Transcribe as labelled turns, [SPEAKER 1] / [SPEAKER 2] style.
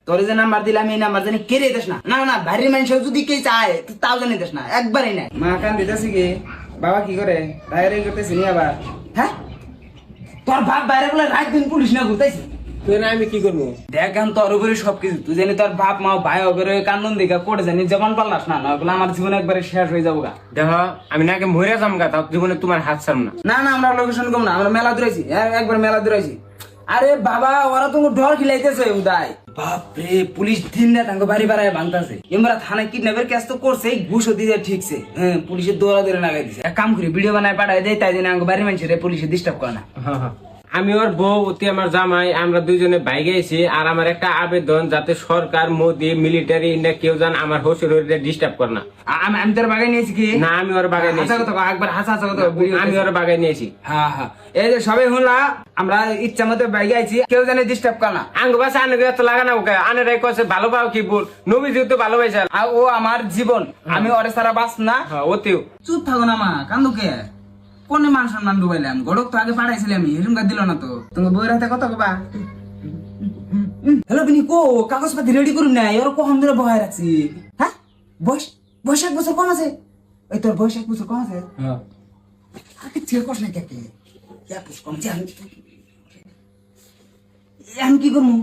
[SPEAKER 1] তোর যে নাম্বার দিলাম এই নাম্বার জানি কেড়ে দিস না। না না বাড়ির মানুষ যদি কে চায় তাও জানি দিস না, একবারই নাই। মা কান দিতেছি কি, বাবা কি করে বাইরে করতেছি নি আবার? হ্যাঁ তোর বাপ বাইরে বলে রাত দিন পুলিশ না ঘুরতেছি,
[SPEAKER 2] আমি কি করবো?
[SPEAKER 1] দেখ এখন তোর উপরে সবকিছু, তুই জানি তোর বাপ মা ভাই ওপরে কান্দন দেখা করে জানি জবান পাল্লাস না, নয়গুলো আমার জীবন একবারে শেষ হয়ে যাবো গা।
[SPEAKER 2] দেখো আমি নাকি মরে যাম গা, তাও জীবনে তোমার হাত ছাড়ম না।
[SPEAKER 1] না না আমরা লোকেশন কম না, আমরা মেলা দূরাইছি, একবার মেলা দূরাইছি। আরে বাবা ওরা তো ডর খিলাইতেছে উদয়। বাপরে পুলিশ দিন রাত তাঙ্গ বাড়ি বাড়ায় ভাঙতাছে। এমরা থানায় কিডন্যাপের কেস তো করছে, ঘুষও দিয়ে ঠিকছে। হ্যাঁ পুলিশের দৌড়া দৌড়ে লাগাই দিছে। এক কাম করি ভিডিও বানায় পাঠায় দেয়, তাই জন্য আমাকে বাড়ির মানুষের পুলিশে ডিস্টার্ব করে না।
[SPEAKER 2] আমি ওর বউ অতি আমার জামাই, আমরা দুইজনে বাইকে গেছি। আর আমার একটা আবেদন, যাতে সরকার মোদি মিলিটারি ইন্ডিয়া কেউ যেন আমার হোসের ডিস্টার্ব করে না।
[SPEAKER 1] আমি তোর বাগাই নিয়েছি কি
[SPEAKER 2] না আমি ওর বাগাই নিয়েছি,
[SPEAKER 1] একবার হাসা হাসা কথা
[SPEAKER 2] আমি ওর বাগাই নিয়েছি।
[SPEAKER 1] হ্যাঁ হ্যাঁ এই যে সবাই শুনলা, আমরা ইচ্ছা মতো বাইকে আইছি, কেউ জানে ডিস্টার্ব করে না।
[SPEAKER 2] আঙ্গ বাসা আনে তো লাগানো ওকে আনেরাই কছে ভালো পাও কি বল, নবী যেহেতু ভালোবাসা।
[SPEAKER 1] আর ও আমার জীবন, আমি ওরে সারা বাস না।
[SPEAKER 2] অতিও
[SPEAKER 1] চুপ থাকো না মা, কান্দুকে কোন মান সম্মান ডুবাইলাম, গড়ক তো আগে পাঠাইছিলাম, এরকম কাজ দিল না তো। তোমার বইয়ের হাতে কত কবা? হ্যালো বিনি কো কাগজ পাতি রেডি করুন না, এর কখন ধরে বহায় রাখছি। হ্যাঁ বয়স 1 বছর কম আছে, ওই তোর বয়স 1 বছর কম আছে। আগে ঠিক কস না কে কম আমি কি করবো?